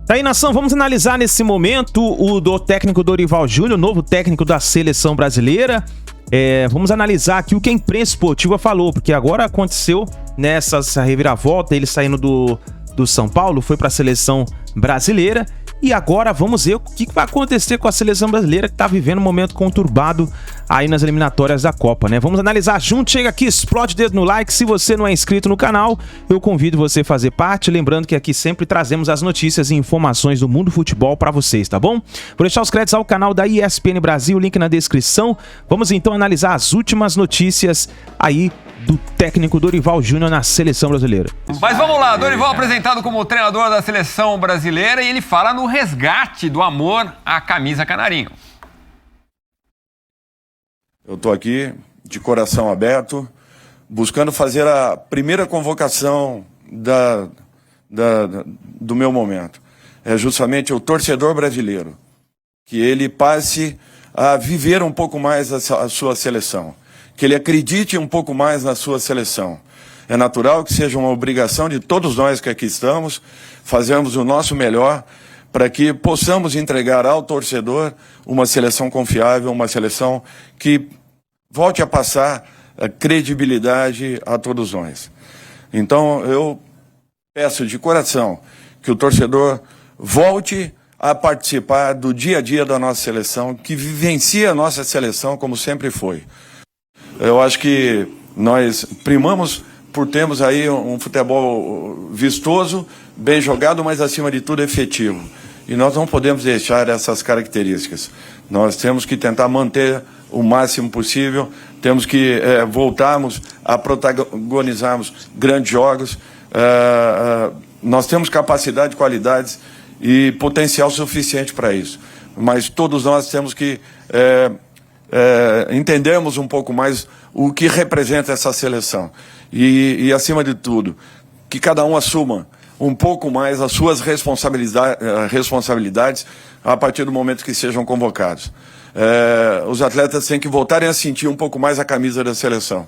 Tá aí, nação, vamos analisar nesse momento do técnico Dorival Júnior, novo técnico da seleção brasileira. Vamos analisar aqui o que a imprensa esportiva falou, porque agora aconteceu nessa reviravolta, ele saindo do São Paulo, foi para a seleção brasileira. E agora vamos ver o que vai acontecer com a seleção brasileira, que tá vivendo um momento conturbado aí nas eliminatórias da Copa, né? Vamos analisar junto, chega aqui, explode o dedo no like. Se você não é inscrito no canal, eu convido você a fazer parte. Lembrando que aqui sempre trazemos as notícias e informações do mundo do futebol para vocês, tá bom? Vou deixar os créditos ao canal da ESPN Brasil, link na descrição. Vamos então analisar as últimas notícias aí do técnico Dorival Júnior na seleção brasileira. Mas vamos lá, Dorival apresentado como treinador da seleção brasileira e ele fala no resgate do amor à camisa canarinho. Eu estou aqui de coração aberto, buscando fazer a primeira convocação do meu momento. É justamente o torcedor brasileiro, que ele passe a viver um pouco mais a sua seleção, que ele acredite um pouco mais na sua seleção. É natural que seja uma obrigação de todos nós que aqui estamos, fazermos o nosso melhor para que possamos entregar ao torcedor uma seleção confiável, uma seleção que volte a passar a credibilidade a todos nós. Então, eu peço de coração que o torcedor volte a participar do dia a dia da nossa seleção, que vivencie a nossa seleção como sempre foi. Eu acho que nós primamos por termos aí um futebol vistoso, bem jogado, mas acima de tudo efetivo. E nós não podemos deixar essas características. Nós temos que tentar manter o máximo possível, temos que voltarmos a protagonizarmos grandes jogos. Nós temos capacidade, qualidades e potencial suficiente para isso. Mas todos nós temos que entendermos um pouco mais o que representa essa seleção. E acima de tudo, que cada um assuma um pouco mais as suas responsabilidades a partir do momento que sejam convocados. Os atletas têm que voltarem a sentir um pouco mais a camisa da seleção.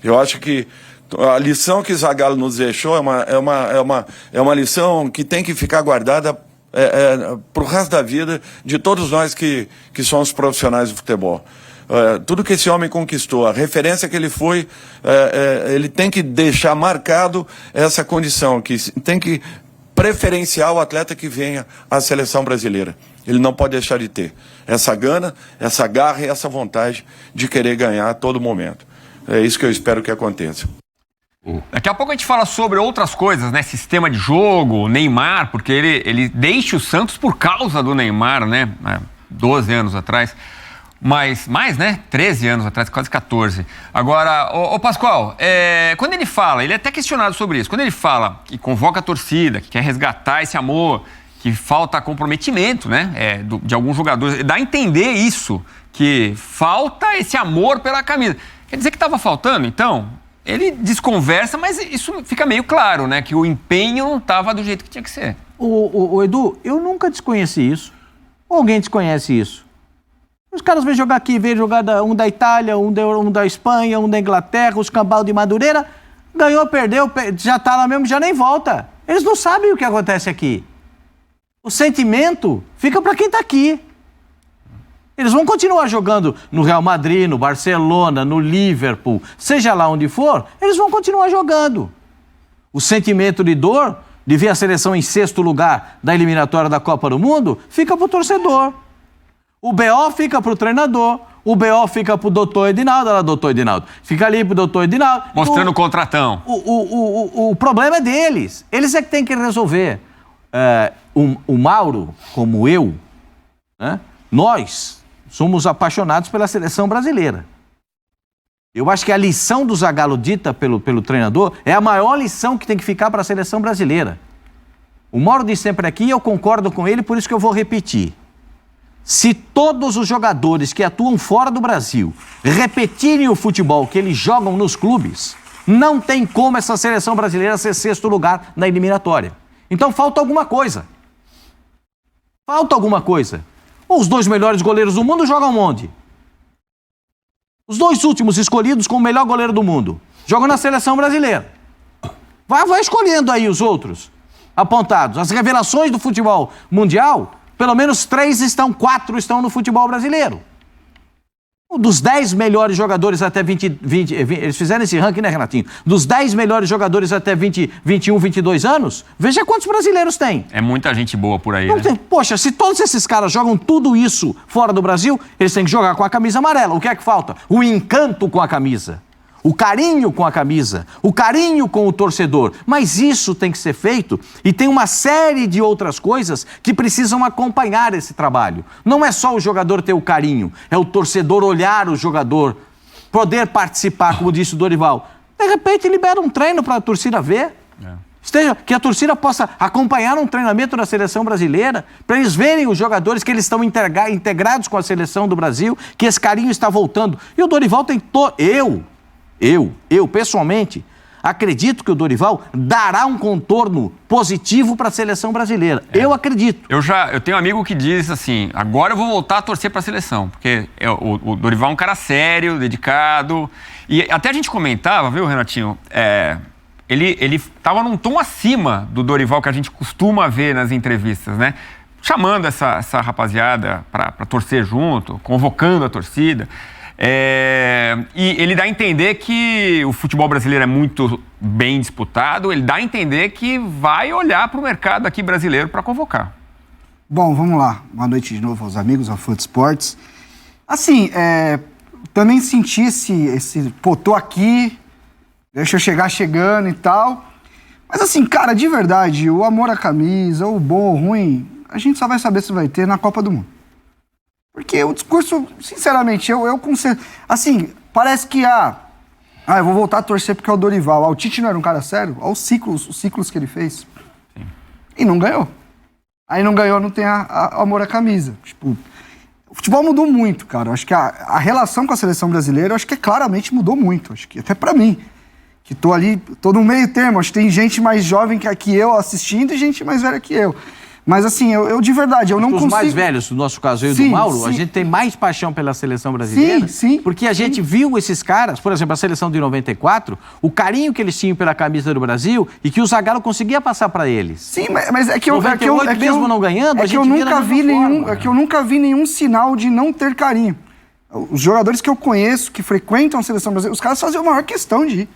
Eu acho que a lição que Zagallo nos deixou é uma lição que tem que ficar guardada para o resto da vida de todos nós que somos profissionais do futebol. Tudo que esse homem conquistou, a referência que ele foi, ele tem que deixar marcado essa condição, que tem que preferenciar o atleta que venha à seleção brasileira. Ele não pode deixar de ter essa gana, essa garra e essa vontade de querer ganhar a todo momento. É isso que eu espero que aconteça. Daqui a pouco a gente fala sobre outras coisas, né? Sistema de jogo, Neymar, porque ele deixa o Santos por causa do Neymar, né? 12 anos atrás. Mas mais, né? 13 anos atrás, quase 14. Agora, ô Pascoal, quando ele fala, ele é até questionado sobre isso, quando ele fala que convoca a torcida, que quer resgatar esse amor, que falta comprometimento, né? De alguns jogadores, dá a entender isso, que falta esse amor pela camisa. Quer dizer que estava faltando, então? Ele desconversa, mas isso fica meio claro, né? Que o empenho não estava do jeito que tinha que ser. O Edu, eu nunca desconheci isso. Alguém desconhece isso? Os caras vêm jogar aqui, vêm jogar um da Itália, um da Espanha, um da Inglaterra, os cambal de Madureira. Ganhou, perdeu, já tá lá mesmo, já nem volta. Eles não sabem o que acontece aqui. O sentimento fica para quem tá aqui. Eles vão continuar jogando no Real Madrid, no Barcelona, no Liverpool, seja lá onde for, eles vão continuar jogando. O sentimento de dor de ver a seleção em 6º lugar da eliminatória da Copa do Mundo fica pro torcedor. O BO fica pro treinador, o BO fica pro doutor Edinaldo, olha lá, doutor Edinaldo, fica ali pro doutor Edinaldo. Mostrando o contratão. O problema é deles, eles é que têm que resolver. O Mauro, como eu, né, nós somos apaixonados pela seleção brasileira. Eu acho que a lição do Zagallo dita pelo treinador é a maior lição que tem que ficar para a seleção brasileira. O Mauro disse sempre aqui e eu concordo com ele, por isso que eu vou repetir. Se todos os jogadores que atuam fora do Brasil repetirem o futebol que eles jogam nos clubes, não tem como essa seleção brasileira ser 6º lugar na eliminatória. Então falta alguma coisa. Falta alguma coisa. Os 2 melhores goleiros do mundo jogam onde? Os 2 últimos escolhidos como o melhor goleiro do mundo jogam na seleção brasileira. Vai escolhendo aí os outros. apontados. As revelações do futebol mundial, pelo menos 4 estão no futebol brasileiro. Dos 10 melhores jogadores até 20, eles fizeram esse ranking, né, Renatinho? Dos 10 melhores jogadores até 21, 22 anos, veja quantos brasileiros tem. É muita gente boa por aí, né? Poxa, se todos esses caras jogam tudo isso fora do Brasil, eles têm que jogar com a camisa amarela. O que é que falta? O encanto com a camisa. O carinho com a camisa, o carinho com o torcedor. Mas isso tem que ser feito e tem uma série de outras coisas que precisam acompanhar esse trabalho. Não é só o jogador ter o carinho, é o torcedor olhar o jogador, poder participar, como disse o Dorival. De repente libera um treino para a torcida ver. Que a torcida possa acompanhar um treinamento da seleção brasileira, para eles verem os jogadores que eles estão integrados com a seleção do Brasil, que esse carinho está voltando. E o Dorival tem Eu, pessoalmente, acredito que o Dorival dará um contorno positivo para a seleção brasileira. Eu acredito. Eu tenho um amigo que diz assim, agora eu vou voltar a torcer para a seleção, porque o Dorival é um cara sério, dedicado, e até a gente comentava, viu, Renatinho, ele estava num tom acima do Dorival que a gente costuma ver nas entrevistas, né? Chamando essa rapaziada para torcer junto, convocando a torcida. E ele dá a entender que o futebol brasileiro é muito bem disputado, ele dá a entender que vai olhar para o mercado aqui brasileiro para convocar. Bom, vamos lá. Boa noite de novo aos amigos, ao Fã de Esportes. Assim, também senti pô, tô aqui, deixa eu chegar chegando e tal. Mas assim, cara, de verdade, o amor à camisa, o bom ou ruim, a gente só vai saber se vai ter na Copa do Mundo. Porque o discurso, sinceramente, assim, parece que, eu vou voltar a torcer porque é o Dorival. O Tite não era um cara sério? Olha os ciclos que ele fez. Sim. E não ganhou. Aí não ganhou, não tem amor à camisa. Tipo, o futebol mudou muito, cara. Eu acho que a relação com a seleção brasileira, eu acho que claramente mudou muito. Acho que até pra mim, que tô no meio termo. Acho que tem gente mais jovem que eu assistindo e gente mais velha que eu. Mas assim, eu de verdade, eu não consigo... Os mais velhos, no nosso caso, eu e do Mauro, a gente tem mais paixão pela seleção brasileira. Sim. Porque a gente viu esses caras, por exemplo, a seleção de 94, o carinho que eles tinham pela camisa do Brasil e que o Zagallo conseguia passar para eles. Sim, mas é que eu... 98, mesmo não ganhando, a gente que eu nunca vi nenhum sinal de não ter carinho. Os jogadores que eu conheço, que frequentam a seleção brasileira, os caras faziam a maior questão de ir.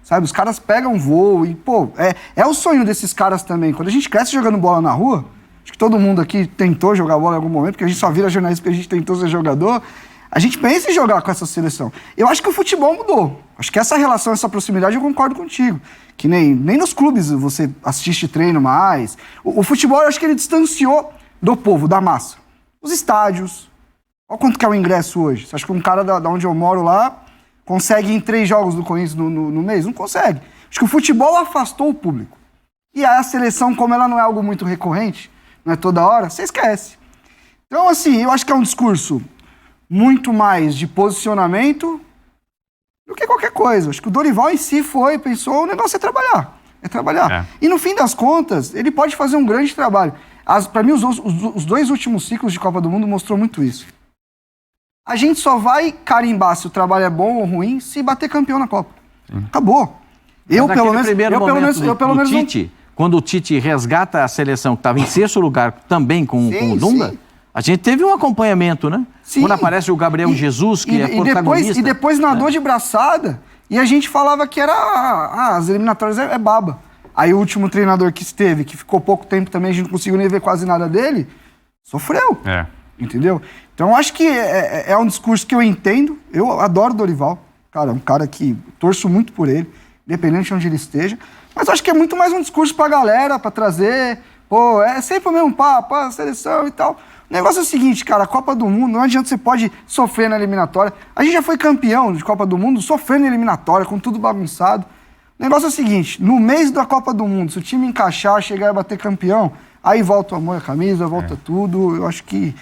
Sabe, os caras pegam voo e, pô, é o sonho desses caras também. Quando a gente cresce jogando bola na rua, acho que todo mundo aqui tentou jogar bola em algum momento, porque a gente só vira jornalista porque a gente tentou ser jogador, a gente pensa em jogar com essa seleção. Eu acho que o futebol mudou. Acho que essa relação, essa proximidade, eu concordo contigo. Que nem nos clubes você assiste treino mais. O futebol, eu acho que ele distanciou do povo, da massa. Os estádios. Olha quanto que é o ingresso hoje. Você acha que um cara da onde eu moro lá consegue ir em 3 jogos do Corinthians no mês? Não consegue. Acho que o futebol afastou o público. E aí a seleção, como ela não é algo muito recorrente, não é toda hora, você esquece. Então, assim, eu acho que é um discurso muito mais de posicionamento do que qualquer coisa. Acho que o Dorival em si pensou, o negócio é trabalhar. É trabalhar. E no fim das contas, ele pode fazer um grande trabalho. Para mim, os 2 últimos ciclos de Copa do Mundo mostrou muito isso. A gente só vai carimbar se o trabalho é bom ou ruim se bater campeão na Copa. Acabou. Eu, pelo menos, Tite, quando o Tite resgata a seleção que estava em 6º lugar também com o Dunga, a gente teve um acompanhamento, né? Sim. Quando aparece o Gabriel Jesus, que é protagonista. E depois nadou de braçada, e a gente falava que era as eliminatórias é baba. Aí o último treinador que esteve, que ficou pouco tempo também, a gente não conseguiu nem ver quase nada dele, sofreu. Entendeu? Então eu acho que é um discurso que eu entendo. Eu adoro o Dorival. Cara, é um cara que torço muito por ele, independente de onde ele esteja. Mas acho que é muito mais um discurso pra galera, pra trazer. Pô, é sempre o mesmo papo, a seleção e tal. O negócio é o seguinte, cara, a Copa do Mundo, não adianta, você pode sofrer na eliminatória. A gente já foi campeão de Copa do Mundo, sofrendo na eliminatória, com tudo bagunçado. O negócio é o seguinte, no mês da Copa do Mundo, se o time encaixar, chegar e bater campeão, aí volta o amor à camisa, volta tudo. Eu acho que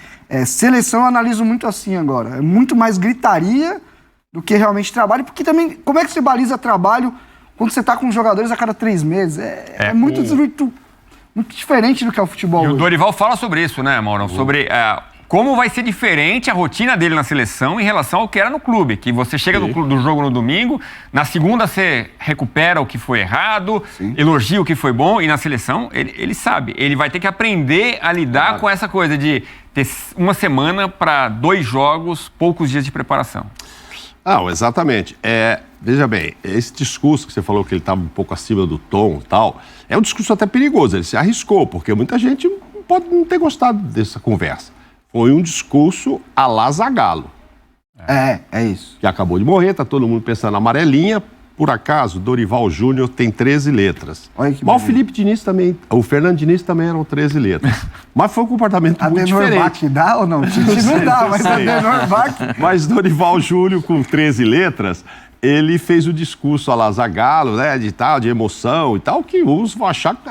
seleção eu analiso muito assim agora. É muito mais gritaria do que realmente trabalho, porque também, como é que você baliza trabalho quando você tá com jogadores a cada 3 meses? É muito diferente do que é o futebol. E o Dorival fala sobre isso, né, Maurão? Sobre como vai ser diferente a rotina dele na seleção em relação ao que era no clube. Que você chega do jogo no domingo, na segunda você recupera o que foi errado, elogia o que foi bom, e na seleção ele sabe. Ele vai ter que aprender a lidar com essa coisa de ter uma semana para 2 jogos, poucos dias de preparação. Não, exatamente. Veja bem, esse discurso que você falou que ele estava um pouco acima do tom e tal, é um discurso até perigoso. Ele se arriscou, porque muita gente pode não ter gostado dessa conversa. Foi um discurso à la Zagallo. É isso. Que acabou de morrer, tá todo mundo pensando na amarelinha. Por acaso, Dorival Júnior tem 13 letras. Olha que Mas o Felipe Diniz também, o Fernando Diniz também eram 13 letras. Mas foi um comportamento muito diferente. A Denor dá ou não? Tite não dá, mas a Denor Bach... Mas Dorival Júnior, com 13 letras, ele fez o discurso à la Zagallo, né, de emoção e tal, que uns vão achar que,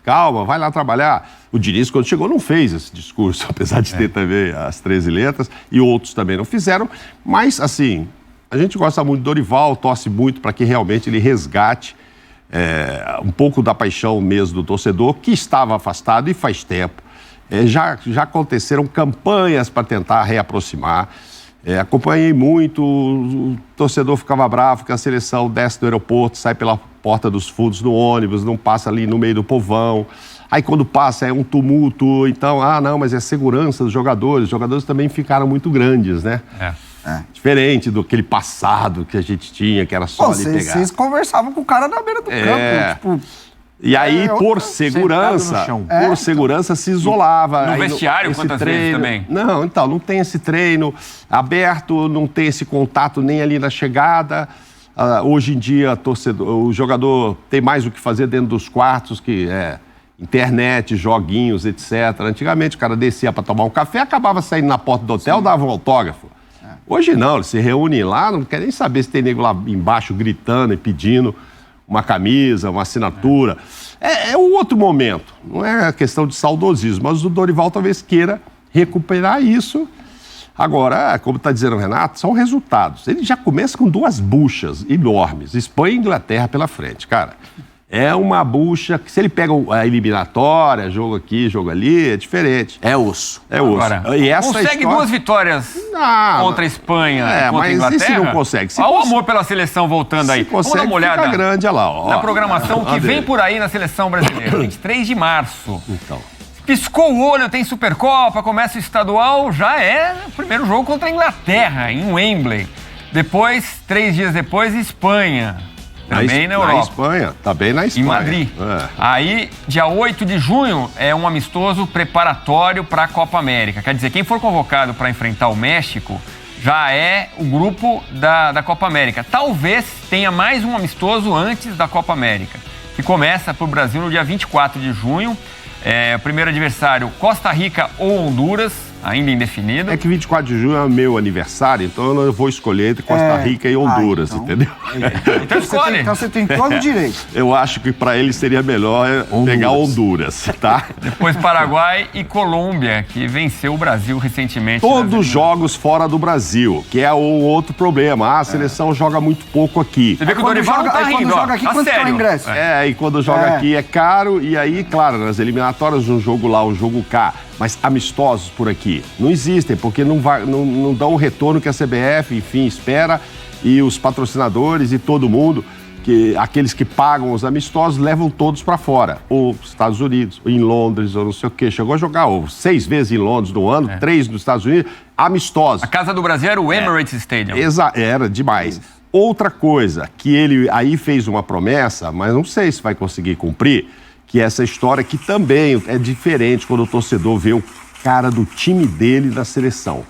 calma, vai lá trabalhar. O Diniz, quando chegou, não fez esse discurso, apesar de ter também as 13 letras, e outros também não fizeram. Mas, assim, a gente gosta muito do Dorival, torce muito para que realmente ele resgate um pouco da paixão mesmo do torcedor, que estava afastado e faz tempo. Já aconteceram campanhas para tentar reaproximar. Acompanhei muito, o torcedor ficava bravo que a seleção desce do aeroporto, sai pela porta dos fundos no ônibus, não passa ali no meio do povão. Aí quando passa é um tumulto, então, não, mas é segurança dos jogadores. Os jogadores também ficaram muito grandes, né? Diferente do aquele passado que a gente tinha, que era só ali pegar. Vocês conversavam com o cara na beira do campo, tipo... E aí, por segurança, se isolava. No vestiário, quantas vezes também? Não, então, não tem esse treino aberto, não tem esse contato nem ali na chegada. Hoje em dia, o jogador tem mais o que fazer dentro dos quartos, que internet, joguinhos, etc. Antigamente, o cara descia para tomar um café, acabava saindo na porta do hotel, dava um autógrafo. Hoje não, eles se reúnem lá, não quer nem saber se tem nego lá embaixo gritando e pedindo uma camisa, uma assinatura. É um outro momento, não é questão de saudosismo, mas o Dorival talvez queira recuperar isso. Agora, como está dizendo o Renato, são resultados. Ele já começa com 2 buchas enormes, Espanha e Inglaterra pela frente, cara. É uma bucha que, se ele pega a eliminatória, jogo aqui, jogo ali, é diferente. É osso. É osso. Agora, e essa consegue história... 2 vitórias contra a Espanha e contra a Inglaterra? Mas e se não consegue? Olha o amor pela seleção voltando aí. Vamos dar uma olhada grande, olha lá, na programação que vem por aí na seleção brasileira. 23 de março. Então. Piscou o olho, tem Supercopa, começa o estadual, já é o primeiro jogo contra a Inglaterra, em Wembley. Depois, 3 dias depois, Espanha. Também na Europa. Na Espanha, também na Espanha. Em Madrid. Aí, dia 8 de junho, é um amistoso preparatório para a Copa América. Quer dizer, quem for convocado para enfrentar o México já é o grupo da Copa América. Talvez tenha mais um amistoso antes da Copa América, que começa para o Brasil no dia 24 de junho. O primeiro adversário, Costa Rica ou Honduras, ainda indefinido. É que 24 de junho é o meu aniversário, então eu não vou escolher entre Costa Rica e Honduras, entendeu? Então escolhe. Então você tem todo o direito. Eu acho que para ele seria melhor pegar Honduras, tá? Depois Paraguai e Colômbia, que venceu o Brasil recentemente. Todos os jogos fora do Brasil, que é o outro problema. A seleção joga muito pouco aqui. Você vê que o Dorival não tá rindo, quando joga aqui, quanto é o ingresso? E quando joga aqui é caro, e aí, claro, nas eliminatórias, um jogo lá, um jogo cá, mas amistosos por aqui não existem, porque não dão o retorno que a CBF, enfim, espera, e os patrocinadores e todo mundo, aqueles que pagam os amistosos, levam todos para fora, ou Estados Unidos, ou em Londres, ou não sei o quê. Chegou a jogar 6 vezes em Londres no ano, 3 nos Estados Unidos, amistosos. A casa do Brasil era o Emirates Stadium. Era demais. Outra coisa, que ele aí fez uma promessa, mas não sei se vai conseguir cumprir, que é essa história que também é diferente quando o torcedor vê o cara do time dele na seleção.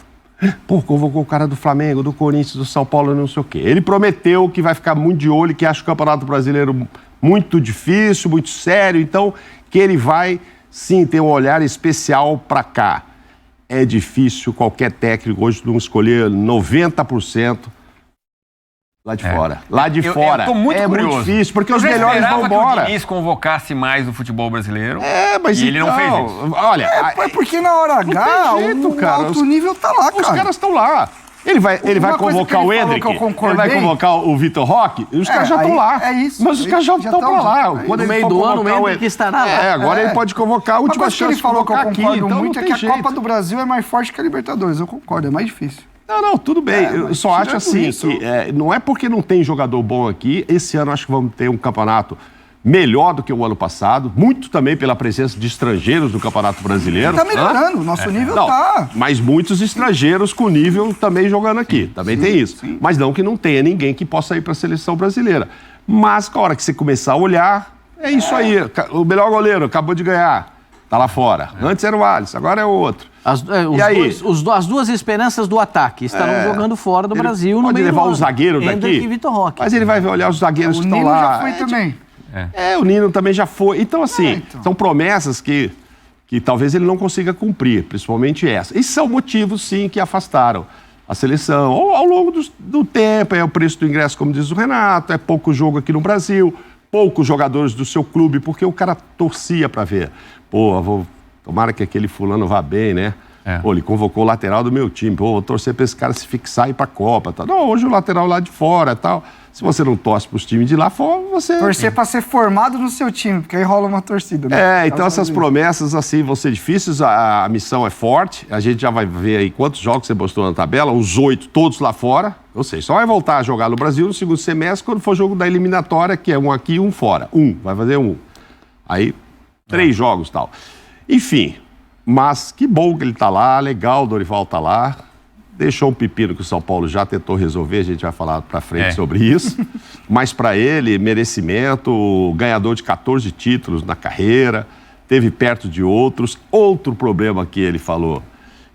Pô, convocou o cara do Flamengo, do Corinthians, do São Paulo, não sei o quê. Ele prometeu que vai ficar muito de olho, que acha o Campeonato Brasileiro muito difícil, muito sério, então que ele vai, sim, ter um olhar especial para cá. É difícil qualquer técnico hoje não escolher 90% lá de fora. Lá de fora. Eu tô muito curioso. Muito difícil, porque os melhores vão embora. Que o Diniz convocasse mais o futebol brasileiro. Mas e ele não fez isso. Olha, porque na hora H, o alto nível tá lá, cara. Os caras estão lá. Ele vai Uma coisa convocar que o ele falou Endrick, que eu ele concordei. vai convocar o Vitor Roque, e os caras já estão lá. É isso. Mas os caras já estão pra lá. Aí, Quando no ele meio for do ano, convocar o Endrick estará lá. Agora ele pode convocar a Uma última coisa que ele chance de falou que eu convocar aqui. concordo Então muito não é tem que a jeito. Copa do Brasil é mais forte que a Libertadores. Eu concordo, é mais difícil. Não, tudo bem. Eu mas só acho tirando assim isso- que não é porque não tem jogador bom aqui. Esse ano acho que vamos ter um campeonato melhor do que o ano passado, muito também pela presença de estrangeiros no Campeonato Brasileiro. Tá melhorando, o nosso nível Não, tá. mas muitos estrangeiros com nível também jogando aqui. Também tem isso. Mas não que não tenha ninguém que possa ir para a seleção brasileira. Mas, na hora que você começar a olhar, é isso aí. O melhor goleiro acabou de ganhar. Tá lá fora. Antes era o Alisson, agora é o outro. E aí? As duas esperanças do ataque estarão jogando fora do Ele Brasil no pode meio do levar ano. o zagueiro Endrick daqui. e Vitor Roque. Mas ele vai olhar os zagueiros O que estão Nino lá. já foi também. O Nino também já foi. Então, assim, então. são promessas que talvez ele não consiga cumprir, principalmente essa. E são motivos, sim, que afastaram a seleção. Ao longo do tempo, é o preço do ingresso, como diz o Renato, é pouco jogo aqui no Brasil, poucos jogadores do seu clube, porque o cara torcia para ver. Pô, tomara que aquele fulano vá bem, né? Pô, ele convocou o lateral do meu time. Pô, vou torcer para esse cara se fixar e ir para a Copa. Tal. Não, hoje o lateral lá de fora e tal. Se você não torce para os times de lá fora, você... Torcer pra ser formado no seu time, porque aí rola uma torcida, né? Então essas promessas, assim, vão ser difíceis. A missão é forte. A gente já vai ver aí quantos jogos você postou na tabela. Os 8, todos lá fora. Ou seja, só vai voltar a jogar no Brasil no segundo semestre, quando for jogo da eliminatória, que é um aqui e um fora. Vai fazer um. Aí, 3 jogos e tal. Enfim... Mas que bom que ele está lá, legal, o Dorival está lá. Deixou um pepino que o São Paulo já tentou resolver, a gente vai falar para frente sobre isso. Mas para ele, merecimento, ganhador de 14 títulos na carreira, teve perto de outros. Outro problema que ele falou,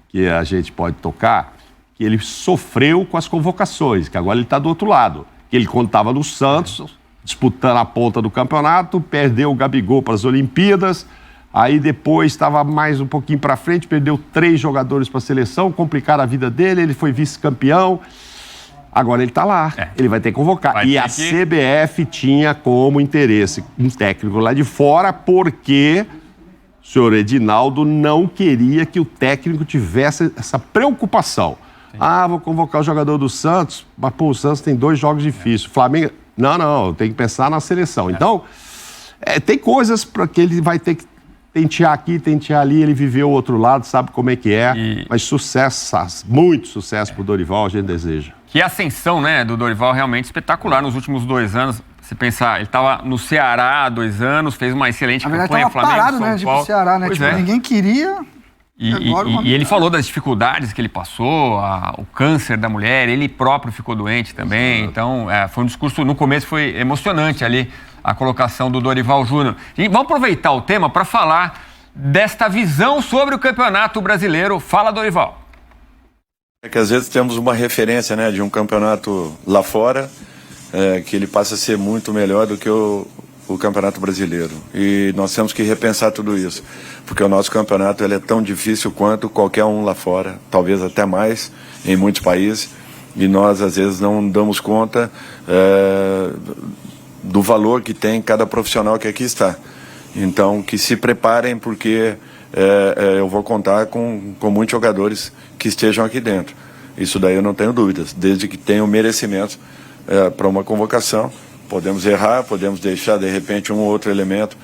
que a gente pode tocar, que ele sofreu com as convocações, que agora ele está do outro lado. Que ele, quando estava no Santos, disputando a ponta do campeonato, perdeu o Gabigol para as Olimpíadas. Aí depois estava mais um pouquinho para frente, perdeu 3 jogadores para a seleção, complicaram a vida dele, ele foi vice-campeão. Agora ele está lá, ele vai ter que convocar. E a CBF tinha como interesse um técnico lá de fora, porque o senhor Edinaldo não queria que o técnico tivesse essa preocupação. Vou convocar o jogador do Santos, mas pô, o Santos tem 2 jogos difíceis. Flamengo, não, tem que pensar na seleção. Então, tem coisas para que ele vai ter que tentear aqui, tentear ali, ele viveu o outro lado, sabe como é que é. Mas sucesso, muito sucesso pro Dorival, a gente deseja. Que ascensão, né, do Dorival realmente espetacular nos últimos 2 anos. Se pensar, ele estava no Ceará há 2 anos, fez uma excelente Na verdade, campanha, tava Flamengo, parado, São né, de ir Paulo. pro Ceará, né? Pois Tipo, ninguém queria. E ele falou das dificuldades que ele passou, o câncer da mulher, ele próprio ficou doente também. Então, foi um discurso, no começo foi emocionante ali, a colocação do Dorival Júnior. E vamos aproveitar o tema para falar desta visão sobre o Campeonato Brasileiro. Fala, Dorival. É que às vezes temos uma referência, né, de um campeonato lá fora, que ele passa a ser muito melhor do que o Campeonato Brasileiro. E nós temos que repensar tudo isso, porque o nosso campeonato ele é tão difícil quanto qualquer um lá fora, talvez até mais em muitos países, e nós às vezes não damos conta do valor que tem cada profissional que aqui está. Então, que se preparem, porque eu vou contar com muitos jogadores que estejam aqui dentro. Isso daí eu não tenho dúvidas, desde que tenham merecimento para uma convocação. Podemos errar, podemos deixar, de repente, um ou outro elemento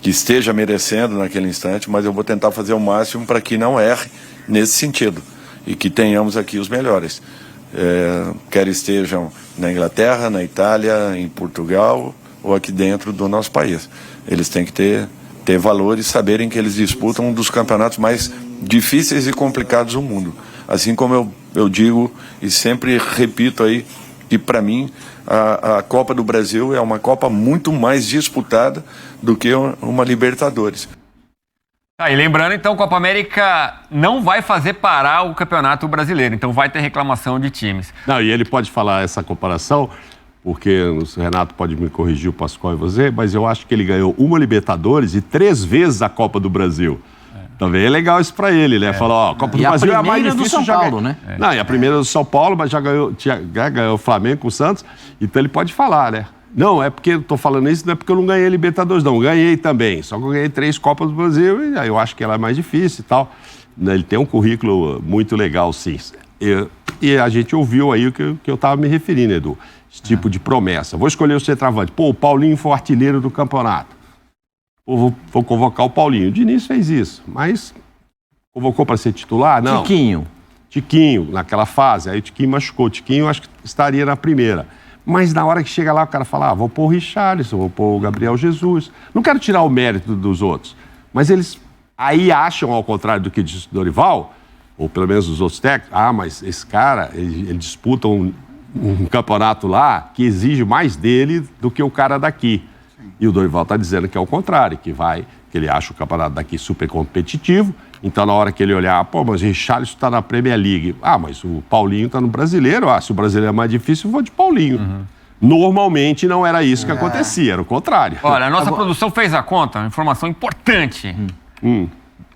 que esteja merecendo naquele instante, mas eu vou tentar fazer o máximo para que não erre nesse sentido e que tenhamos aqui os melhores. Quer estejam na Inglaterra, na Itália, em Portugal ou aqui dentro do nosso país. Eles têm que ter valor e saberem que eles disputam um dos campeonatos mais difíceis e complicados do mundo. Assim como eu digo e sempre repito aí que, para mim, a Copa do Brasil é uma Copa muito mais disputada do que uma Libertadores. E lembrando, então, a Copa América não vai fazer parar o Campeonato Brasileiro, então vai ter reclamação de times. Não, e ele pode falar essa comparação, porque o Renato pode me corrigir, o Pascoal e você, mas eu acho que ele ganhou uma Libertadores e 3 vezes a Copa do Brasil. Também é legal isso pra ele, né? Falar, a Copa do Brasil é a mais difícil. Do São Paulo, né? Não, e a primeira do São Paulo, mas já ganhou o Flamengo com o Santos, então ele pode falar, né? Não, é porque eu tô falando isso, não é porque eu não ganhei a Libertadores, não. Ganhei também, só que eu ganhei 3 Copas do Brasil e aí eu acho que ela é mais difícil e tal. Ele tem um currículo muito legal, sim. E a gente ouviu aí o que eu estava me referindo, Edu. Esse tipo de promessa. Vou escolher o centroavante. Pô, o Paulinho foi o artilheiro do campeonato. Pô, vou convocar o Paulinho. O Diniz fez isso, mas convocou para ser titular? Não. Tiquinho, naquela fase. Aí o Tiquinho machucou. O Tiquinho acho que estaria na primeira. Mas na hora que chega lá, o cara fala, vou pôr o Richarlison, vou pôr o Gabriel Jesus. Não quero tirar o mérito dos outros. Mas eles aí acham, ao contrário do que disse o Dorival, ou pelo menos os outros técnicos, mas esse cara, ele disputa um campeonato lá que exige mais dele do que o cara daqui. Sim. E o Dorival está dizendo que é o contrário, que ele acha o campeonato daqui super competitivo. Então, na hora que ele olhar, mas o Richarlison está na Premier League. Mas o Paulinho está no Brasileiro. Se o Brasileiro é mais difícil, eu vou de Paulinho. Uhum. Normalmente não era isso que acontecia, era o contrário. Olha, a nossa produção fez a conta, uma informação importante.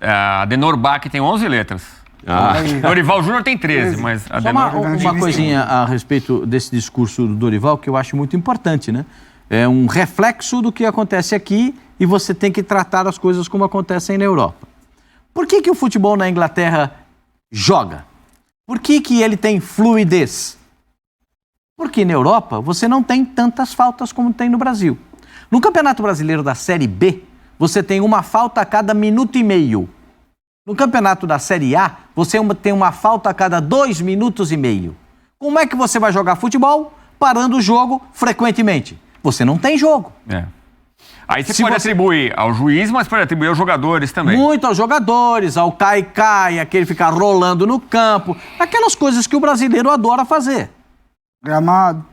A Denor Bach tem 11 letras. Dorival Júnior tem 13, mas a Denor... Uma coisinha a respeito desse discurso do Dorival que eu acho muito importante, né? É um reflexo do que acontece aqui e você tem que tratar as coisas como acontecem na Europa. Por que o futebol na Inglaterra joga? Por que ele tem fluidez? Porque na Europa você não tem tantas faltas como tem no Brasil. No Campeonato Brasileiro da Série B, você tem uma falta a cada minuto e meio. No Campeonato da Série A, você tem uma falta a cada 2 minutos e meio. Como é que você vai jogar futebol parando o jogo frequentemente? Você não tem jogo. Aí você pode atribuir ao juiz, mas pode atribuir aos jogadores também. Muito aos jogadores, ao cai-cai, aquele ficar rolando no campo, aquelas coisas que o brasileiro adora fazer. Gramado.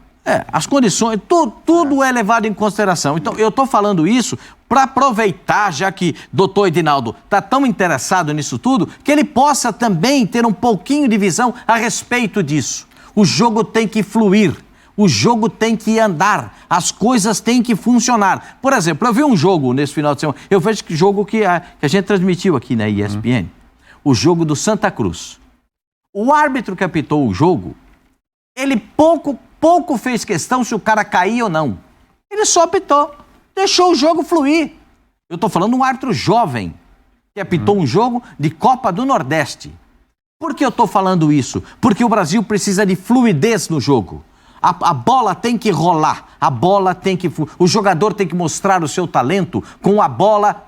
As condições, tudo é levado em consideração. Então, eu estou falando isso para aproveitar, já que doutor Edinaldo está tão interessado nisso tudo, que ele possa também ter um pouquinho de visão a respeito disso. O jogo tem que fluir. O jogo tem que andar, as coisas têm que funcionar. Por exemplo, eu vi um jogo nesse final de semana, eu vejo que jogo que a gente transmitiu aqui na ESPN, o jogo do Santa Cruz. O árbitro que apitou o jogo, ele pouco fez questão se o cara caía ou não. Ele só apitou, deixou o jogo fluir. Eu estou falando de um árbitro jovem, que apitou um jogo de Copa do Nordeste. Por que eu estou falando isso? Porque o Brasil precisa de fluidez no jogo. A bola tem que rolar, o jogador tem que mostrar o seu talento com a bola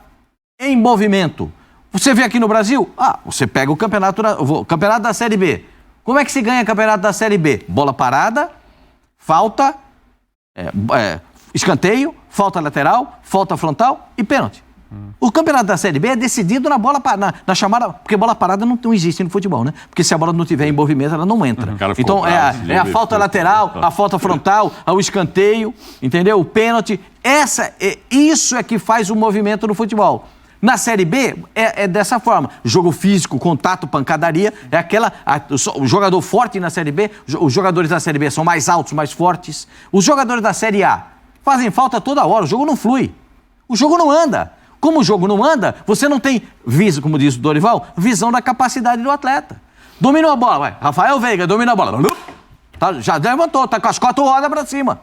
em movimento. Você vê aqui no Brasil, você pega o campeonato da Série B. Como é que se ganha o campeonato da Série B? Bola parada, falta, escanteio, falta lateral, falta frontal e pênalti. O campeonato da Série B é decidido na bola na chamada... Porque bola parada não existe no futebol, né? Porque se a bola não tiver em movimento, ela não entra. Então, é a falta lateral, a falta frontal, o escanteio, entendeu? O pênalti. Isso é que faz o movimento no futebol. Na Série B, é dessa forma. Jogo físico, contato, pancadaria, o jogador forte na Série B, os jogadores da Série B são mais altos, mais fortes. Os jogadores da Série A fazem falta toda hora, o jogo não flui. O jogo não anda. Como o jogo não anda, você não tem, como disse o Dorival, visão da capacidade do atleta. Dominou a bola, vai. Rafael Veiga domina a bola. Já levantou, tá com as 4 rodas pra cima.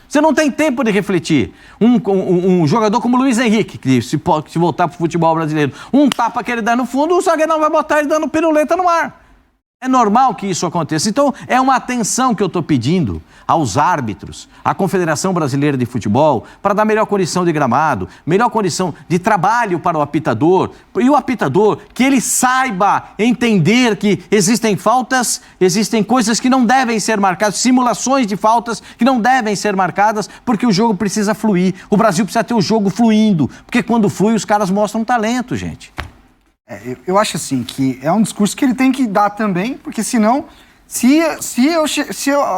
Você não tem tempo de refletir. Um jogador como o Luiz Henrique, que se voltar pro futebol brasileiro, um tapa que ele dá no fundo, o zagueiro não vai botar ele dando piruleta no ar. É normal que isso aconteça. Então, é uma atenção que eu estou pedindo aos árbitros, à Confederação Brasileira de Futebol, para dar melhor condição de gramado, melhor condição de trabalho para o apitador. E o apitador, que ele saiba entender que existem faltas, existem coisas que não devem ser marcadas, simulações de faltas que não devem ser marcadas, porque o jogo precisa fluir. O Brasil precisa ter o jogo fluindo, porque quando flui, os caras mostram talento, gente. Eu acho assim que é um discurso que ele tem que dar também, porque senão, se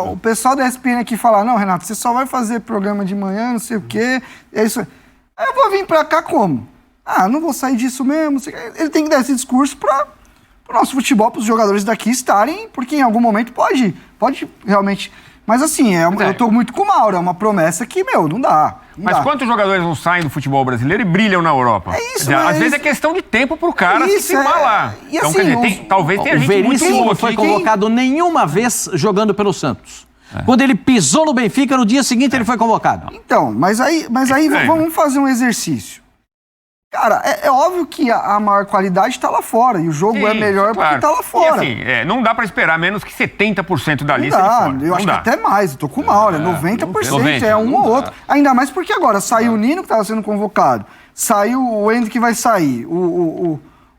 o pessoal da ESPN aqui falar, não, Renato, você só vai fazer programa de manhã, não sei o quê, é isso. Aí eu vou vir pra cá como? Não vou sair disso mesmo. Ele tem que dar esse discurso para o nosso futebol, para os jogadores daqui estarem, porque em algum momento pode realmente... Mas assim, eu tô muito com o Mauro, é uma promessa que, não dá. Mas quantos jogadores não saem do futebol brasileiro e brilham na Europa? É isso, às vezes é questão de tempo pro cara se firmar lá. E então, assim, quer dizer, talvez tenha gente muito boa. Não foi convocado nenhuma vez jogando pelo Santos. Quando ele pisou no Benfica, no dia seguinte ele foi convocado. Então, mas aí vamos fazer um exercício. Cara, é óbvio que a maior qualidade está lá fora. E o jogo é melhor porque está lá fora. E assim, não dá para esperar menos que 70% da lista. Eu acho que até mais. Eu tô com o Mauro. 90% é um ou outro. Ainda mais porque agora saiu o Nino, que estava sendo convocado. Saiu o Endo, que vai sair.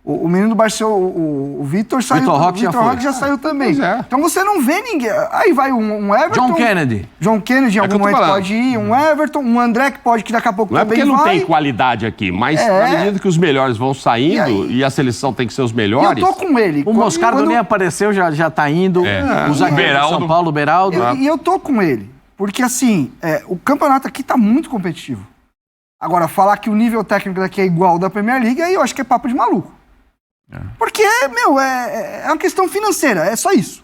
O menino do Barcelona, o Vitor saiu. Vitor Roque já saiu também. Então você não vê ninguém. Aí vai um Everton. John Kennedy em algum momento pode ir. Um Everton, um André que pode, que daqui a pouco não também vai. Não é porque vai. não tem qualidade aqui, mas na medida que os melhores vão saindo e a seleção tem que ser os melhores. E eu tô com ele. O Moscardo nem apareceu, já tá indo. O zagueiro de São Paulo, o Beraldo. E eu tô com ele. Porque assim, o campeonato aqui tá muito competitivo. Agora, falar que o nível técnico daqui é igual ao da Premier League, aí eu acho que é papo de maluco. Porque, é uma questão financeira, é só isso.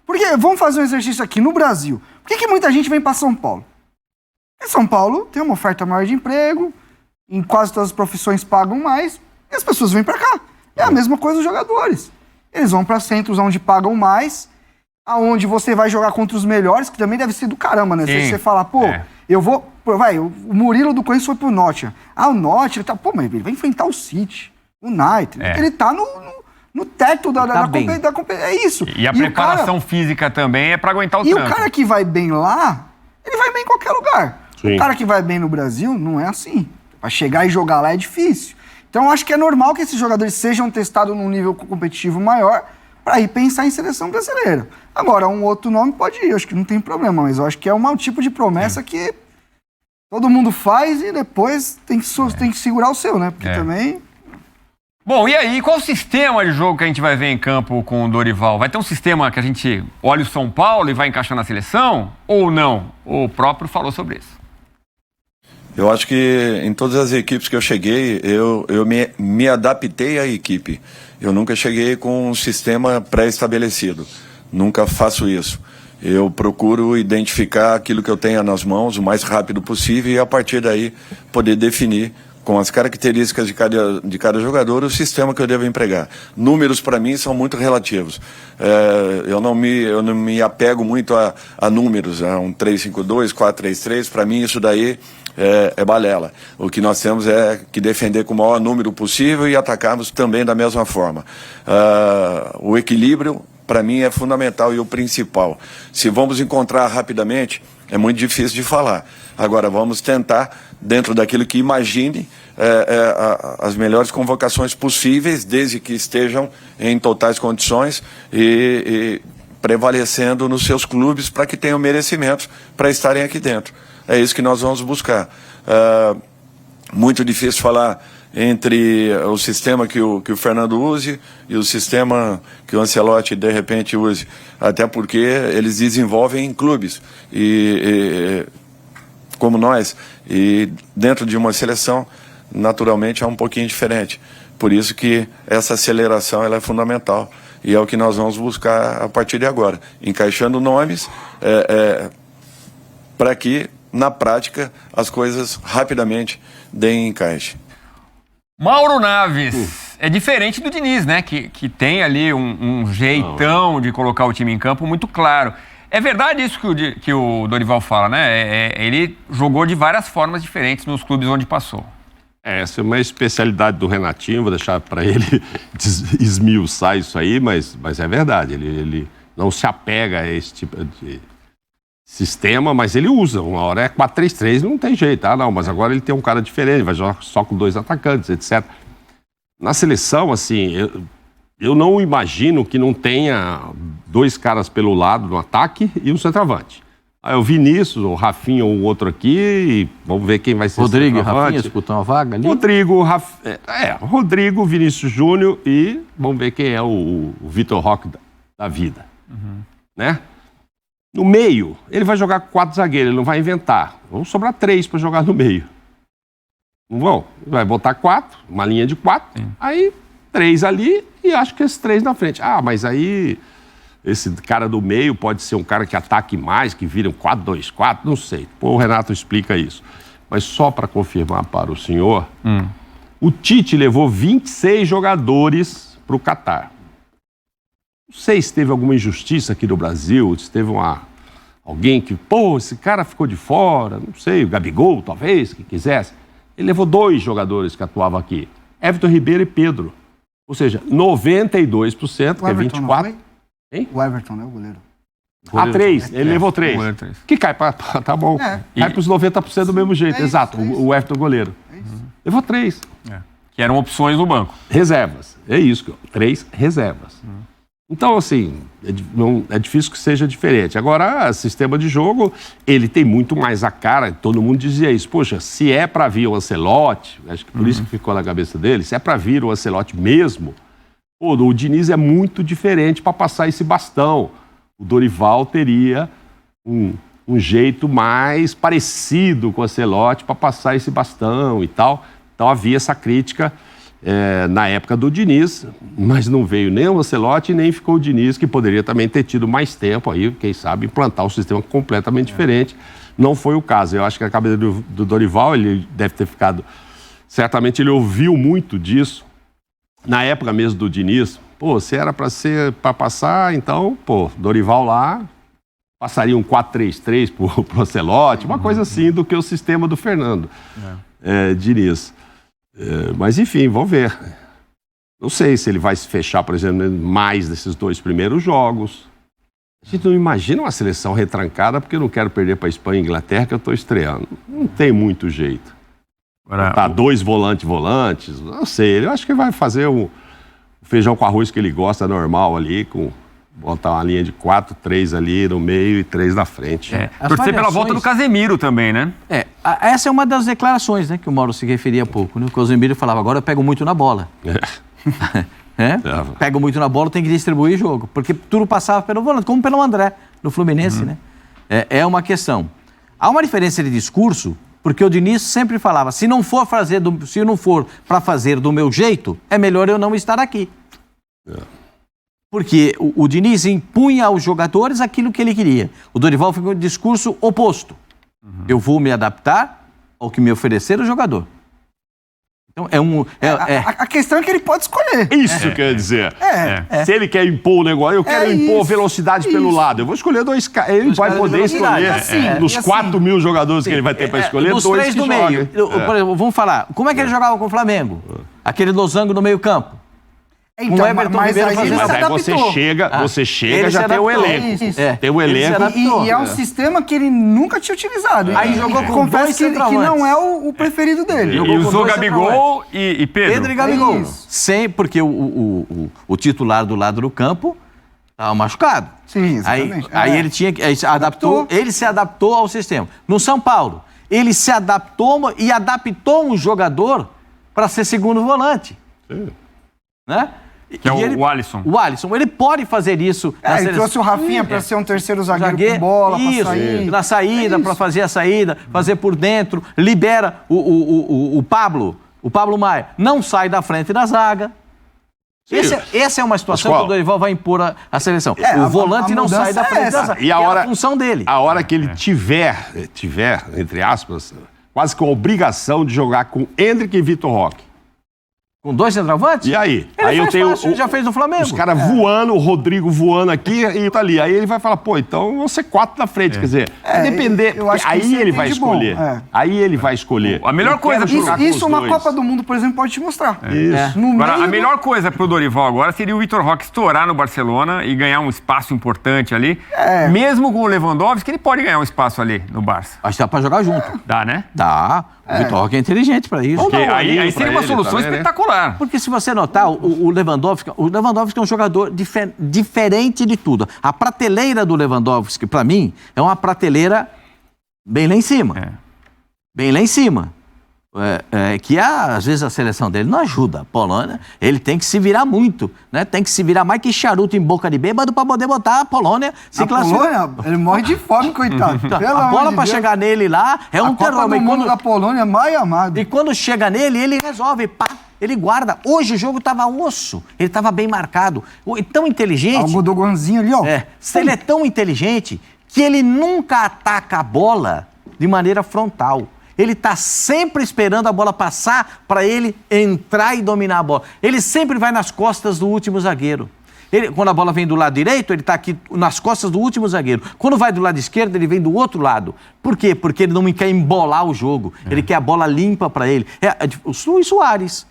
Porque, vamos fazer um exercício aqui no Brasil. Por que muita gente vem para São Paulo? Porque São Paulo tem uma oferta maior de emprego, em quase todas as profissões pagam mais, e as pessoas vêm para cá. É a mesma coisa os jogadores. Eles vão para centros onde pagam mais, aonde você vai jogar contra os melhores, que também deve ser do caramba, né? Você fala, eu vou... o Murilo do Corinthians foi pro Nottingham. O Nottingham, mas ele vai enfrentar o City. O United, ele tá no teto da competição. É isso. E a preparação física também é pra aguentar o trampo. E o cara que vai bem lá, ele vai bem em qualquer lugar. Sim. O cara que vai bem no Brasil, não é assim. Pra chegar e jogar lá é difícil. Então eu acho que é normal que esses jogadores sejam testados num nível competitivo maior pra ir pensar em seleção brasileira. Agora, um outro nome pode ir, eu acho que não tem problema, mas eu acho que é um tipo de promessa que todo mundo faz e depois tem que segurar o seu, né? Porque também... Bom, e aí, qual o sistema de jogo que a gente vai ver em campo com o Dorival? Vai ter um sistema que a gente olha o São Paulo e vai encaixar na seleção? Ou não? O próprio falou sobre isso. Eu acho que em todas as equipes que eu cheguei, eu me adaptei à equipe. Eu nunca cheguei com um sistema pré-estabelecido. Nunca faço isso. Eu procuro identificar aquilo que eu tenho nas mãos o mais rápido possível e, a partir daí, poder definir com as características de cada jogador, o sistema que eu devo empregar. Números, para mim, são muito relativos. Eu não me apego muito a números, um 3-5-2, 4-3-3, para mim isso daí é balela. O que nós temos é que defender com o maior número possível e atacarmos também da mesma forma. O equilíbrio, para mim, é fundamental e o principal. Se vamos encontrar rapidamente, é muito difícil de falar. Agora, vamos tentar, dentro daquilo que imagine, as melhores convocações possíveis, desde que estejam em totais condições e prevalecendo nos seus clubes para que tenham merecimento para estarem aqui dentro. É isso que nós vamos buscar. Muito difícil falar entre o sistema que o Fernando use e o sistema que o Ancelotti de repente use, até porque eles desenvolvem em clubes como nós, e dentro de uma seleção naturalmente é um pouquinho diferente. Por isso que essa aceleração ela é fundamental e é o que nós vamos buscar a partir de agora, encaixando nomes para que na prática as coisas rapidamente deem encaixe. Mauro Naves, é diferente do Diniz, né? Que tem ali um jeitão de colocar o time em campo muito claro. É verdade isso que o Dorival fala, né? Ele jogou de várias formas diferentes nos clubes onde passou. Essa é uma especialidade do Renatinho, vou deixar para ele esmiuçar isso aí, mas é verdade. Ele não se apega a esse tipo de sistema, mas ele usa. Uma hora é 4-3-3, não tem jeito. Não, mas agora ele tem um cara diferente, vai jogar só com 2 atacantes, etc. Na seleção, assim, eu não imagino que não tenha 2 caras pelo lado no ataque e um centroavante. Aí o Vinícius, o Rafinha ou o outro aqui, e vamos ver quem vai ser Rodrigo e Rafinha disputam a vaga ali? Rodrigo, Vinícius Júnior e vamos ver quem é o Vitor Roque da vida. Né? No meio, ele vai jogar com 4 zagueiros, ele não vai inventar. Vão sobrar 3 para jogar no meio. Não vão? Vai botar 4, uma linha de 4, aí 3 ali e acho que esses 3 na frente. Mas aí esse cara do meio pode ser um cara que ataque mais, que vira um 4-2-4, não sei. O Renato explica isso. Mas só para confirmar para o senhor, o Tite levou 26 jogadores para o Catar. Não sei se teve alguma injustiça aqui no Brasil, se teve alguém que, esse cara ficou de fora, não sei, o Gabigol talvez, que quisesse. Ele levou 2 jogadores que atuavam aqui, Everton Ribeiro e Pedro. Ou seja, 92%, que é 24%. Hein? O Everton, né? O goleiro. 3. Ele levou 3. Goleiro 3. Que cai para... Tá bom. Cai para os 90% do mesmo jeito. Exato. O Everton goleiro. Levou 3. Que eram opções no banco. Reservas. É isso. 3 reservas. Então, assim, é difícil que seja diferente. Agora, sistema de jogo, ele tem muito mais a cara. Todo mundo dizia isso. Poxa, se é para vir o Ancelotti, acho que por isso que ficou na cabeça dele, se é para vir o Ancelotti mesmo, pô, o Diniz é muito diferente para passar esse bastão. O Dorival teria um jeito mais parecido com o Ancelotti para passar esse bastão e tal. Então havia essa crítica na época do Diniz, mas não veio nem o Ancelotti nem ficou o Diniz, que poderia também ter tido mais tempo aí, quem sabe, implantar um sistema completamente diferente. Não foi o caso. Eu acho que a cabeça do Dorival, ele deve ter ficado... Certamente ele ouviu muito disso. Na época mesmo do Diniz, pô, se era para passar, então, pô, Dorival lá passaria um 4-3-3 pro Ancelotti, uma coisa assim do que o sistema do Fernando Diniz. Mas, enfim, vamos ver. Não sei se ele vai se fechar, por exemplo, mais desses 2 primeiros jogos. A gente não imagina uma seleção retrancada, porque eu não quero perder para a Espanha e Inglaterra, que eu estou estreando. Não tem muito jeito. Tá 2 volantes, não sei. Eu acho que vai fazer o feijão com arroz que ele gosta, normal ali, botar uma linha de 4, 3 ali no meio e 3 na frente. Torcer pela volta do Casemiro também, né? Essa é uma das declarações, né, que o Mauro se referia há pouco. Né? O Casemiro falava, agora eu pego muito na bola. Pego muito na bola, tem que distribuir jogo. Porque tudo passava pelo volante, como pelo André, no Fluminense, né? É uma questão. Há uma diferença de discurso, porque o Diniz sempre falava, se não for para fazer do meu jeito, é melhor eu não estar aqui. Porque o Diniz impunha aos jogadores aquilo que ele queria. O Dorival foi com o discurso oposto. Eu vou me adaptar ao que me oferecer o jogador. Então, a questão é que ele pode escolher. Isso quer dizer. Se ele quer impor o negócio, eu quero impor velocidade pelo lado. Eu vou escolher 2 caras. Ele vai poder escolher. Nos 4 mil jogadores que ele vai ter para escolher, 2 3 que do meio. Por exemplo, vamos falar. Como é que ele jogava com o Flamengo? Aquele losango no meio campo. Então, mas aí você chega já tem o elenco. Tem o elenco. E é um sistema que ele nunca tinha utilizado. Aí jogou com 2 que não é o preferido dele. E usou Gabigol e Pedro. Pedro e Gabigol. Sem, porque o titular do lado do campo estava machucado. Sim, exatamente. Aí ele tinha que ele se adaptou ao sistema. No São Paulo, ele se adaptou e adaptou um jogador para ser segundo volante. Né? Que é o Alisson. O Alisson, ele pode fazer isso. Ele trouxe o Rafinha para ser um terceiro zagueiro com bola, para sair. Na saída, para fazer a saída, fazer por dentro, libera o Pablo Maia, não sai da frente da zaga. Essa é uma situação que o Dorival vai impor à seleção. O volante não sai da frente da zaga. E é a função dele. A hora que ele tiver, entre aspas, quase com a obrigação de jogar com Endrick e Vitor Roque. Com 2 centroavantes? E aí? Ele eu tenho já fez no Flamengo. Os caras voando, o Rodrigo voando aqui e tá ali. Aí ele vai falar, pô, então vão ser 4 na frente. Quer dizer, depender. Aí ele vai escolher. Aí ele vai escolher. A melhor coisa isso uma Copa do Mundo, por exemplo, pode te mostrar. Isso. Agora, a melhor coisa pro Dorival agora seria o Vitor Roque estourar no Barcelona e ganhar um espaço importante ali. Mesmo com o Lewandowski, ele pode ganhar um espaço ali no Barça. Acho que dá pra jogar junto. Dá, né? Dá. O Vitor Roque é inteligente para isso. Aí seria uma solução espetacular. Porque se você notar, o Lewandowski é um jogador diferente de tudo. A prateleira do Lewandowski, para mim, é uma prateleira bem lá em cima. Bem lá em cima. Que às vezes a seleção dele não ajuda. A Polônia, ele tem que se virar muito, né? Tem que se virar mais que charuto em boca de bêbado para poder botar a Polônia se classificar. Ele morre de fome, coitado. A bola para chegar nele lá é um terror. A Copa da Polônia é mais amada. E quando chega nele, ele resolve, ele guarda. Hoje o jogo estava osso, ele estava bem marcado. E tão inteligente. O Godoganzinho ali, ó. Ele é tão inteligente que ele nunca ataca a bola de maneira frontal. Ele está sempre esperando a bola passar para ele entrar e dominar a bola. Ele sempre vai nas costas do último zagueiro. Quando a bola vem do lado direito, ele está aqui nas costas do último zagueiro. Quando vai do lado esquerdo, ele vem do outro lado. Por quê? Porque ele não quer embolar o jogo. Ele quer a bola limpa para ele. O Luis Soares.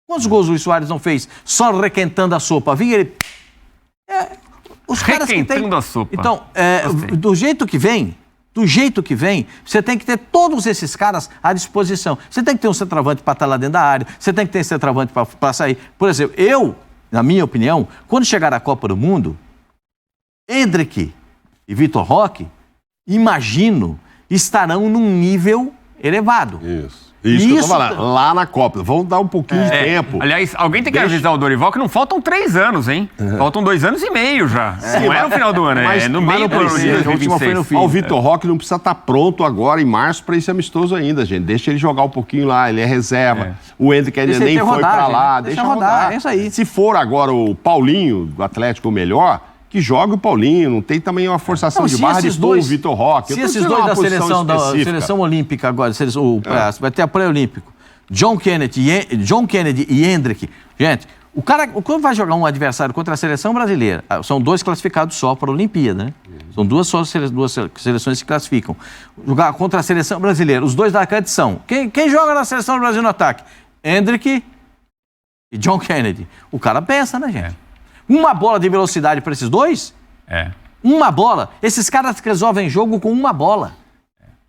Quantos gols o Luis Soares não fez? Só requentando a sopa. Vinha ele... os caras que tem... a sopa. Então, do jeito que vem, você tem que ter todos esses caras à disposição. Você tem que ter um centroavante para estar lá dentro da área, você tem que ter um centroavante para sair. Por exemplo, na minha opinião, quando chegar a Copa do Mundo, Endrick e Vitor Roque, imagino, estarão num nível elevado. Isso que eu tô falando, lá na Copa. Vamos dar um pouquinho de tempo. Aliás, alguém tem que avisar o Dorival que não faltam 3 anos, hein? Faltam 2 anos e meio já. Não é no final do ano, é no meio do ano de 2026. O Vitor Roque não precisa estar pronto agora em março para esse amistoso ainda, gente. Deixa ele jogar um pouquinho lá, ele é reserva. O Endrick ainda nem foi para lá. Deixa rodar, é isso aí. Se for agora o Paulinho, do Atlético, o melhor... que jogue o Paulinho, não tem também uma forçação de barra de pôr o Vitor Roque. Se esses dois da seleção olímpica agora, vai ter a pré-olímpico, John Kennedy e Endrick, gente, quando vai jogar um adversário contra a seleção brasileira, são 2 classificados só para a Olimpíada, né? São duas seleções que se classificam. Jogar contra a seleção brasileira, os 2 da ataque são, quem joga na seleção do Brasil no ataque? Endrick e John Kennedy. O cara pensa, né, gente? Uma bola de velocidade para esses 2? Uma bola. Esses caras resolvem jogo com uma bola.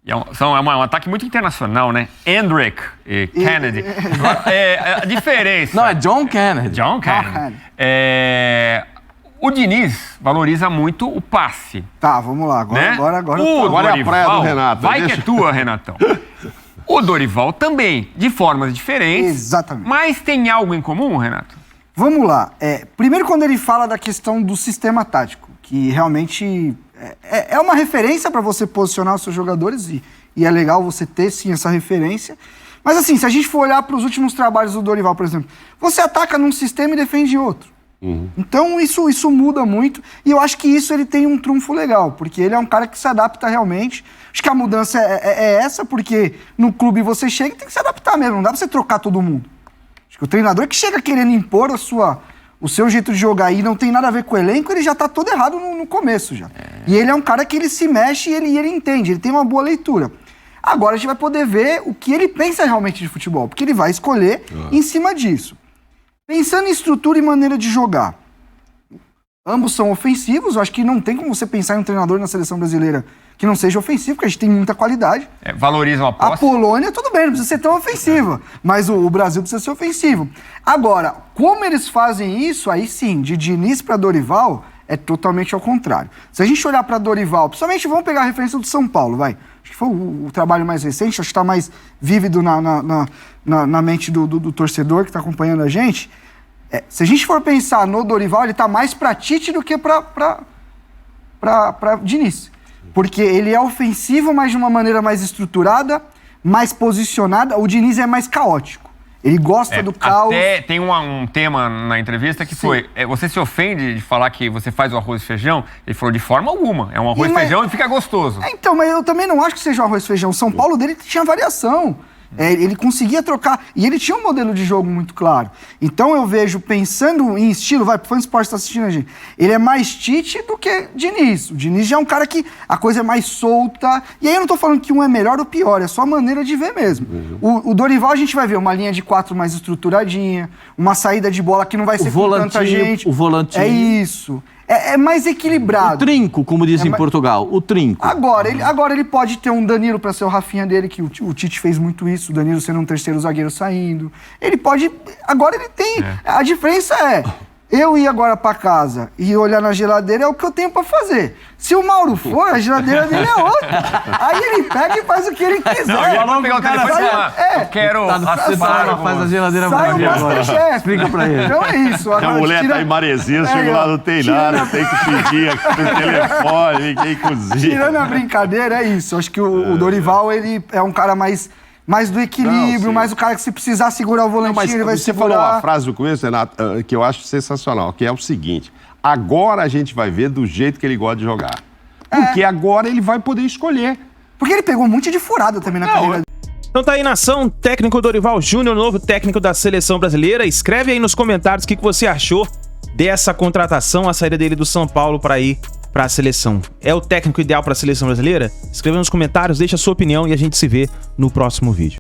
É um ataque muito internacional, né? Endrick e Kennedy. A diferença... Não, é John Kennedy. John Kennedy. O Diniz valoriza muito o passe. Tá, vamos lá. Agora é a praia do Renato. Vai que é tua, Renatão. O Dorival também, de formas diferentes. Exatamente. Mas tem algo em comum, Renato? Vamos lá. Primeiro, quando ele fala da questão do sistema tático, que realmente é uma referência para você posicionar os seus jogadores e é legal você ter, sim, essa referência. Mas, assim, se a gente for olhar para os últimos trabalhos do Dorival, por exemplo, você ataca num sistema e defende outro. Então, isso muda muito e eu acho que isso ele tem um trunfo legal, porque ele é um cara que se adapta realmente. Acho que a mudança é essa, porque no clube você chega e tem que se adaptar mesmo, não dá para você trocar todo mundo. O treinador que chega querendo impor o seu jeito de jogar e não tem nada a ver com o elenco, ele já tá todo errado no começo já. E ele é um cara que ele se mexe e ele entende, ele tem uma boa leitura. Agora a gente vai poder ver o que ele pensa realmente de futebol, porque ele vai escolher em cima disso. Pensando em estrutura e maneira de jogar, ambos são ofensivos, eu acho que não tem como você pensar em um treinador na seleção brasileira que não seja ofensivo, porque a gente tem muita qualidade. Valorizam a posse. A Polônia, tudo bem, não precisa ser tão ofensiva, mas o Brasil precisa ser ofensivo. Agora, como eles fazem isso, aí sim, de Diniz para Dorival, é totalmente ao contrário. Se a gente olhar para Dorival, principalmente vamos pegar a referência do São Paulo, vai. Acho que foi o trabalho mais recente, acho que está mais vívido na mente do torcedor que está acompanhando a gente. Se a gente for pensar no Dorival, ele está mais para Tite do que para Diniz. Porque ele é ofensivo, mas de uma maneira mais estruturada, mais posicionada. O Diniz é mais caótico. Ele gosta do caos. Até tem um tema na entrevista que foi... você se ofende de falar que você faz o arroz e feijão? Ele falou de forma alguma. É um arroz e feijão e fica gostoso. Então, mas eu também não acho que seja um arroz e feijão. São Paulo dele tinha variação. Ele conseguia trocar. E ele tinha um modelo de jogo muito claro. Então eu vejo, pensando em estilo, vai, o Fã Esporte está assistindo a gente, ele é mais Tite do que Diniz. O Diniz já é um cara que a coisa é mais solta. E aí eu não tô falando que um é melhor ou pior, é só a maneira de ver mesmo. O Dorival a gente vai ver uma linha de 4 mais estruturadinha, uma saída de bola que não vai ser com tanta gente. O volantinho. É isso. É mais equilibrado. O trinco, como dizem em Portugal, o trinco. Agora ele pode ter um Danilo para ser o Rafinha dele, que o Tite fez muito isso, o Danilo sendo um terceiro zagueiro saindo. Ele pode... Agora ele tem... A diferença é... Eu ir agora para casa e olhar na geladeira é o que eu tenho para fazer. Se o Mauro for, a geladeira dele é outra. Aí ele pega e faz o que ele quiser. Não, pegar o telefone e falar, eu quero faz a geladeira pra mim agora. Explica pra ele. Então é isso. A mulher tá em Maresia, chegou lá, não tem nada, tem que pedir aqui no telefone, ninguém cozinha. Tirando a brincadeira, é isso. Acho que o Dorival, ele é um cara mais do equilíbrio, mais o cara que se precisar segurar o volantinho, ele vai você segurar. Você falou uma frase no começo, Renato, que eu acho sensacional, que é o seguinte: agora a gente vai ver do jeito que ele gosta de jogar. Porque agora ele vai poder escolher. Porque ele pegou um monte de furada também na carreira. Então tá aí na ação, técnico Dorival Júnior, novo técnico da seleção brasileira. Escreve aí nos comentários o que você achou dessa contratação, a saída dele do São Paulo para ir para a seleção? É o técnico ideal para a seleção brasileira? Escreva nos comentários, deixa a sua opinião e a gente se vê no próximo vídeo.